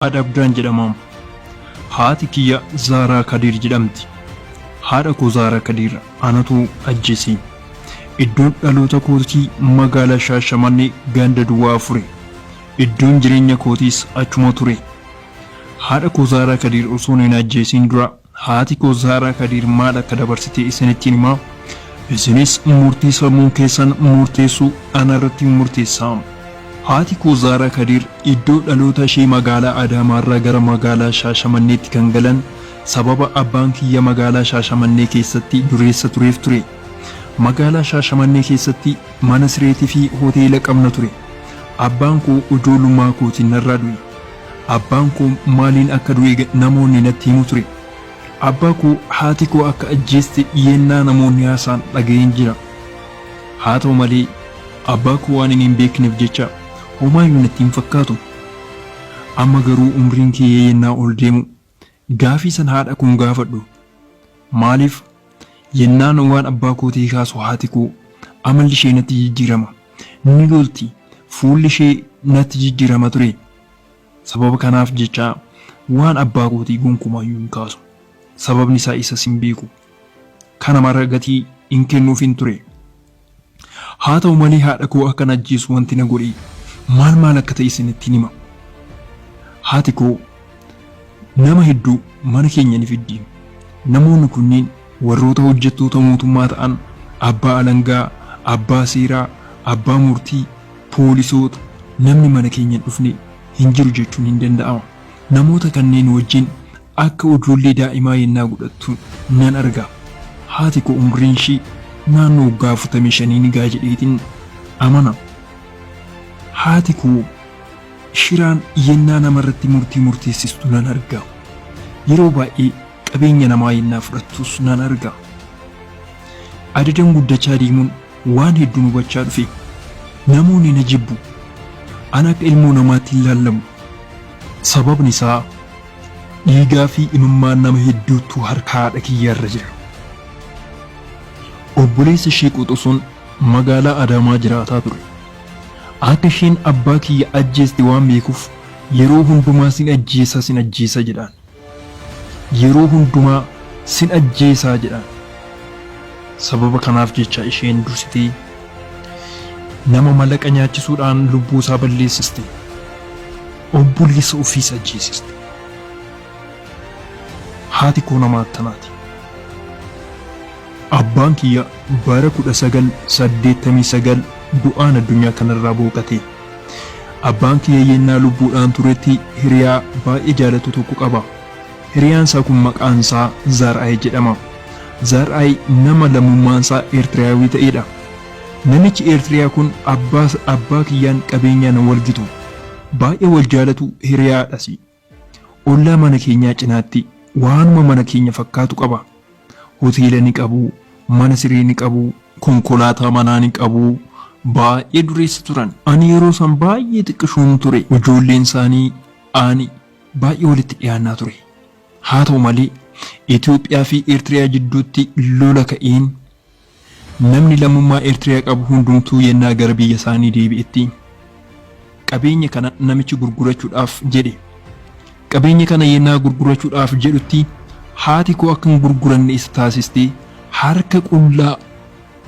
Adabdaan jedhamam. Haati kiyya Zaaraa Kadiir jedhamti. Haadha koo Zaaraa Kadiir anatu ajjeese. Iddoon dhaloota kootii magaalaa Shaashamannee ganda Duwwaa 4. Iddoon jireenya kootiis achuma ture. Haadha koo Zaaraa Kadiir osoo hin ajjeesiin dura haati koo Zaaraa Kadiir maal akka dabarsite isinittiin himaa. Isinis murtii sammuu keessan murteessuu anarratti murteessaa. Haati koo Zaaraa Kadiir iddoo dhaloota ishee magaalaa Adaamaarraa gara magaalaa Shaashamanneetti kan galan sababa abbaan kiyya magaalaa Shaashamannee keessatti dureessa tureef ture. Magaalaa Shaashamannee keessatti mana sireetii fi hoteela qabna ture. Abbaan koo ijoollummaa kootiin narraa du'e. Abbaan koo maaliin akka du'e namoonni natti himu ture. Abbaa koo haati koo akka ajjeeste yennaa namoonni haasaan dhaga'een jira. Haa ta'u malee abbaa koo waan hin beekneef jecha homaayyuu natti hin fakkaatu. Amma garuu umriin kee yennaa ol deemu gaafii san haadha kun gaafadhu. Maaliif yennaan waan abbaa kootii kaasu haati koo amalli ishee natti jijjiirama. Ni lolti, fuulli ishee natti jijjiirama ture. Sababa kanaaf jecha waan abbaa kootii gonkumaayyuu hin kaasu. Sababni isaa isas hin beeku. Kana mara gatii hin kennuufin ture. Haa ta'u malee haadha koo akkan ajjeesu wanti na godhe maal akka ta'e isinittiin hima. Haati koo nama hedduu mana keenya ni fiddi. Namoonni kunneen warroota hojjettoota mootummaa ta'an abbaa alangaa, abbaa seeraa, abbaa murtii, poolisoota. Namni mana keenya dhufne hin jiru jechuun hin danda'ama. Namoota kanneen wajjin akka ijoollee daa'imaa yennaa godhattu nan arga. Haati koo umriin ishii naannoo waggaa 45 ni gaa jedheetiin amana. Haati koo shiraan yennaa namarratti murtii murteessistu nan arga. Yeroo baay'ee qabeenya namaa yennaa fudhattus nan arga. Adadaan guddachaa deemuun waan hedduu hubachaa dhufe. Namoonni na jibbu. Ana akka ilmoo namaatti hin laallamu. Sababni isaa dhiigaa fi imimmaan nama hedduutu harka haadha kiyyaarra jira. Obboleessa ishee Quxusuun magaalaa Adaamaa jiraataa ture. Akka isheen abbaa kiyya ajjeeste waan beekuuf yeroo hundumaa sin ajjeesa jedhaan. Yeroo hundumaa sin ajjeesaa jedhaan. Sababa kanaaf jecha isheen dursitee nama mallaqa nyaachisuudhaan lubbuu isaa balleessiste. Obboleessa ofiis ajjeesiste. Haati koo nama attanaati. Abbaan kiyya bara 1989 du'aan addunyaa kanarraa boqate. Abbaan kiyya yennaa lubbuudhaan turetti hiriyaa baay'ee jaalatu tokko qaba. Hiriyaan isaa kun maqaan isaa Zaar'aay jedhama. Zaar'aay nama lammummaan isaa Eertiraawii ta'edha. Namichi Eertiriyaa kun abbaa kiyyaan qabeenyaan wal gitu. Baay'ee wal jaalatu hiriyaadhas. Ollaa mana keenyaa cinaatti waanuma mana keenya fakkaatu qaba. Hoteela ni qabu, mana siree ni qabu, konkolaataa manaa ni qabu. Baay'ee dureessa turan. Ani yeroo san baay'ee xiqqishoon ture. Ijoolleen isaanii ani baay'ee walitti dhiyaannaa ture. Haa ta'u malee Itoophiyaa fi Eertiriyaa jidduutti lola ka'een namni lammummaa Eertiriyaa qabu hundumtuu yennaa gara biyya isaanii deebi'etti qabeenya kana namichi gurgurachuudhaaf jedhe. Qabeenya kana yennaa gurgurachuudhaaf jedhutti haati koo akka hin gurguranne isa taasistee harka qullaa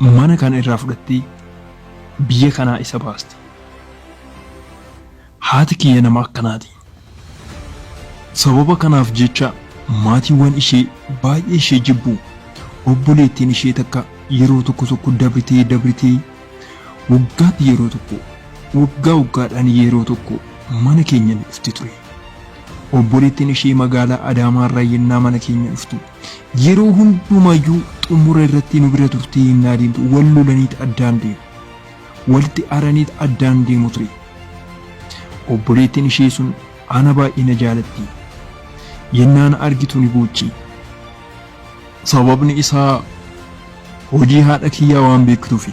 mana kana irraa fudhattee biyya kanaa isa baaste. Haati kiyya nama akkanaati. Sababa kanaaf jecha maatiiwwan ishee baay'ee ishee jibbu. Obboleettiin ishee takka yeroo tokko dabritee waggaatti yeroo tokko waggaadhaan yeroo tokko mana keenya ni dhufti ture. Obboleettiin ishee magaalaa Adaamaarraa yennaa mana keenya dhuftu yeroo hundumayyuu xumura irratti nu bira turtee yennaa deemtu wal lolaniit addaan deemu. Walitti aaraniit addaan deemu ture. Obboleettiin ishee sun ana baay'ee na jaalatti. Yennaan argitu ni boochi. Sababni isaa hojii haadha kiyyaa waan beektuufi.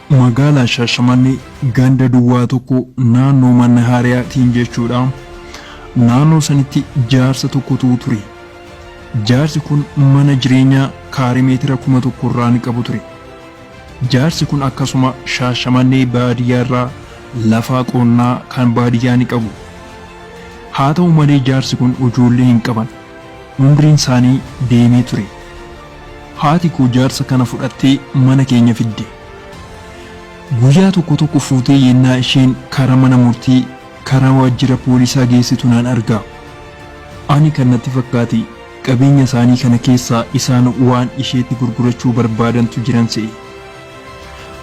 Magaalaa Shaashamannee ganda Duwwaa 1 naannoo mana Haariyaatiin jechuudha. Naannoo sanitti jaarsa tokkotu ture. Jaarsi kun mana jireenyaa kaarii meetira 1000 irraa ni qabu ture. Jaarsi kun akkasuma Shaashamannee baadiyyaarraa lafa qonnaa kan baadiyyaa ni qabu. haa ta'u malee jaarsi kun ijoollee hin qaban, umriin isaanii deemee ture. Haati koo jaarsa kana fudhattee mana keenya fidde. Guyyaa tokko fuutee yennaa isheen karaa mana murtii karaa waajjira poolisaa geessitu nan argaa. Ani kan natti fakkaate qabeenya isaanii kana keessaa isaan waan isheetti gurgurachuu barbaadantu jiran se'e.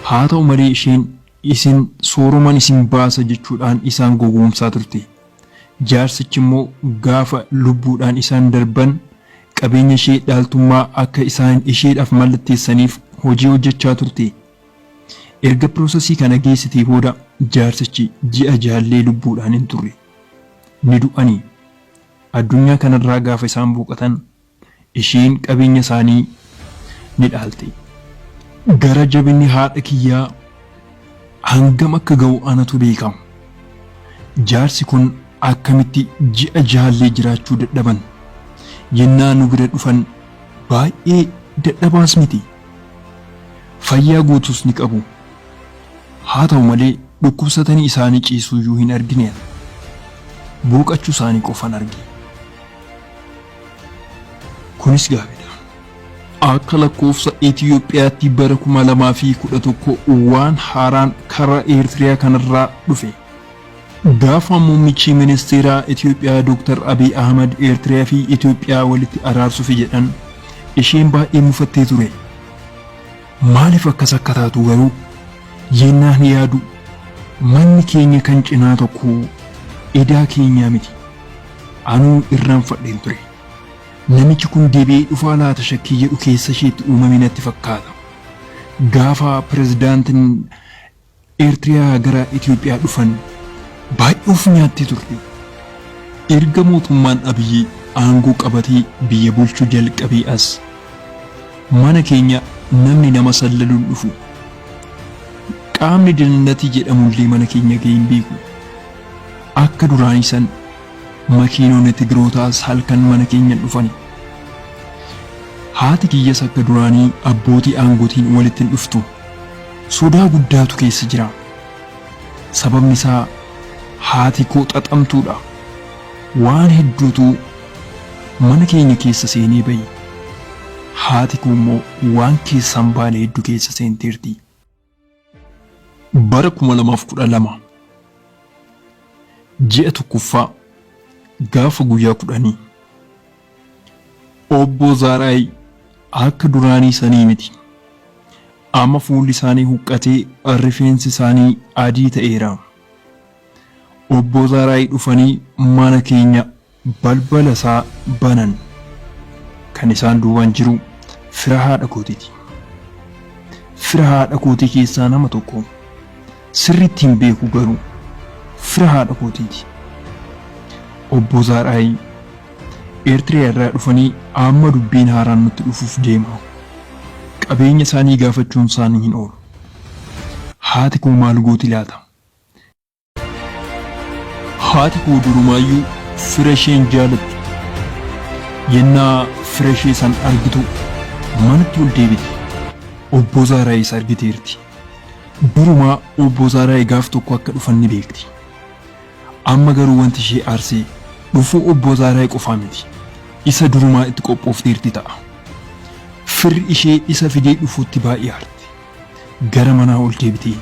Haa ta'u malee isheen isin sooruman isin baasa jechuudhaan isaan gowwoomsaa turte. Jaarsichi immoo gaafa lubbuudhaan isaan darban qabeenya ishee dhaaltummaa akka isaan isheedhaaf mallatteessaniif hojii hojjechaa turte. Erga piroosesii kana geessitee booda jaarsichi ji'a jaallee lubbuudhaan hin turre. Ni du'anii. Addunyaa kanarraa gaafa isaan boqotan isheen qabeenya isaanii ni dhaalte. Gara jabinni haadha kiyyaa hangam akka ga'u anatu beekama. Jaarsi kun akkamitti ji'a jaallee jiraachuu dadhaban. Yennaa nu bira dhufan baay'ee dadhabaas miti. Fayyaa guutuus ni qabu. Haa ta'u malee dhukkubsatanii isaanii ciisuuyyuu hin argine. Boqachuu isaanii qofan arge. Kunis gaafidha. Akka lakkoofsa Itiyoophiyaatti bara 2011 waan haaraan karaa Eertiriyaa kanarraa dhufe. Gaafa muummichi ministeeraa Itiyoophiyaa Dr. Abiy Ahmed Eertiriyaa fi Itiyoophiyaa walitti araarsuuf jedhan isheen baay'ee mufattee ture. Maaliif akkas akka taatu garuu yennaan yaadu manni keenya kan cinaa tokko edaa keenyaa miti. Anuu irraanfadheen ture. Namichi kun deebi'ee dhufaa laata shakkii jedhu keessa isheetti uumame natti fakkaata. Gaafa pirezidaantiin Eertiriyaa gara Itiyoophiyaa dhufan baay'ee of nyaattee turte. Erga mootummaan Abiyyi aangoo qabatee biyya bulchuu jalqabee as mana keenya namni nama sallaluun dhufu. Qaamni daldalaatii jedhamullee mana keenya ga'ee hin beeku. Akka duraanii san makiinonni Tigrootaas halkan mana keenya dhufani. Haati kiyyas akka duraanii abbootii aangootiin walitti hin dhuftu. Sodaa guddaatu keessa jira. Sababni isaa haati koo xaxamtuudha. Waan hedduutu mana keenya keessa seenee bayi. Haati koo immoo waan keessaan baane hedduu keessa seenteerti. Bara 2012 ji'a tokkoffaa gaafa guyyaa 10 obbo Zaaraay akka duraanii sanii miti. Amma fuulli isaanii huqqatee rifeensi isaanii adii ta'eera. Obbo Zaaraay dhufanii mana keenya balbala isaa banan. Kan isaan duubaan jiru fira haadha kootiiti. Fira haadha kootii keessaa nama tokko. Sirriitti hin beeku garuu fira haadha kootiiti. Obbo Zaaraay Eertiriyaa irraa dhufanii amma dubbiin haaraan nutti dhufuuf deema. Qabeenya isaanii gaafachuun isaanii hin oolu. Haati koo maal gooti laata? Haati koo durumaayyuu fira isheen jaalatti. Yennaa fira ishee san argitu manatti ol deebiti. Obbo Zaaraayis argiteerti. Durumaa obbo Zaaraay gaaf tokko akka dhufan ni beekti. Amma garuu wanti ishee aarsee dhufuu obbo Zaaraay qofaa miti. Isa durumaa itti qophoofteerti ta'a. Firri ishee isa fidee dhufuutti baay'ee aarti. Gara manaa ol deebitee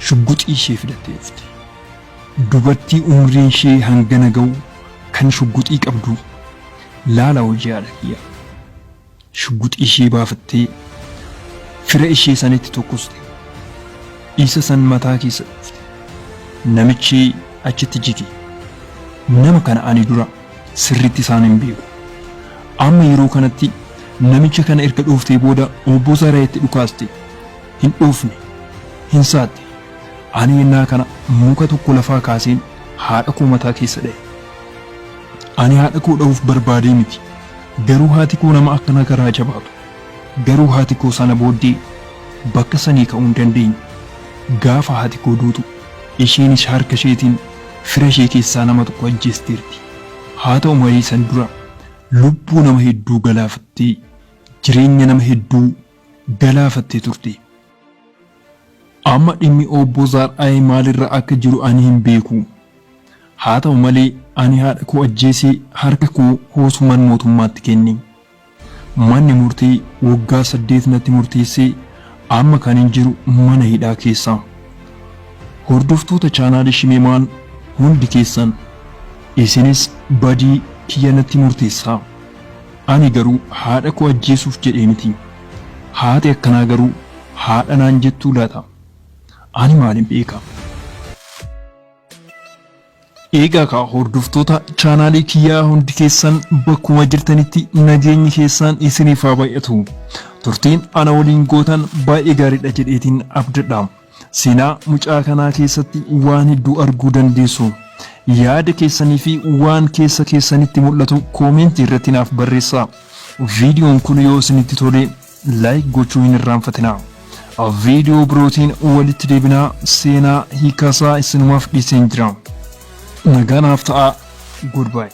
shugguxii ishee fidattee dhufte. Dubartii umriin ishee hangana ga'u kan shugguxii qabdu laala hojii haadha kiyyaa. Shugguxii ishee baafattee fira ishee sanitti tokkoste. Isa san mataa keessa dhufte. Namichi achitti jige. Nama kana ani dura sirriitti isaan hin beeku. Amma yeroo kanatti namicha kana erga dhooftee booda obbo Zaaraayitti dhukaaste. Hin dhoofne, hin saatte. Ani yennaa kana muka tokko lafaa kaaseen haadha koo mataa keessa dha'e. Ani haadha koo dha'uuf barbaadee miti. Garuu haati koo nama akkana garaa jabaatu. Garuu haati koo sana booddee bakka sanii ka'uu hin dandeenye. Gaafa haati koo duutu isheenis harka isheetiin fira ishee keessaa nama tokko ajjeesteerti. Haa ta'u malee san dura lubbuu nama hedduu galaafattee jireenya nama hedduu galaafattee turte. Amma dhimmi obbo Zaaraay maalirra akka jiru ani hin beeku. haa ta'u malee ani haadha koo ajjeesee harka koo hoosumaan mootummaatti kenne. Manni murtii waggaa 8 natti murteessee amma kan hin jiru mana hidhaa keessa. Hordoftoota chaanaalii Shimeemaan hundi keessan isinis badii kiyya natti murteessaa. Ani garuu haadha koo ajjeesuuf jedhee miti. Haati akkanaa garuu haadha naan jettuu laata? Ani maalin beeka? Eegaa ka hordoftoota chaanaalii kiyyaa hundi keessan bakkuma jirtanitti nageenyi keessan isiniif haa baay'atu. Turtiin ana waliin gootan baay'ee gaariidha jedheetiin abdadha. Seenaa mucaa kanaa keessatti waan hedduu arguu dandeessu. Yaada keessanii fi waan keessa keessanitti mul'atu koomentii irratti naaf barreessaa. Viidiyoon kun yoo isinitti tole laayik gochuu hin irraanfatinaa. Viidiyoo birootiin walitti deebinaa seenaa hiikaasaa isinumaaf dhiiseen jira. Nagaanaaf ta'a. Goodbye.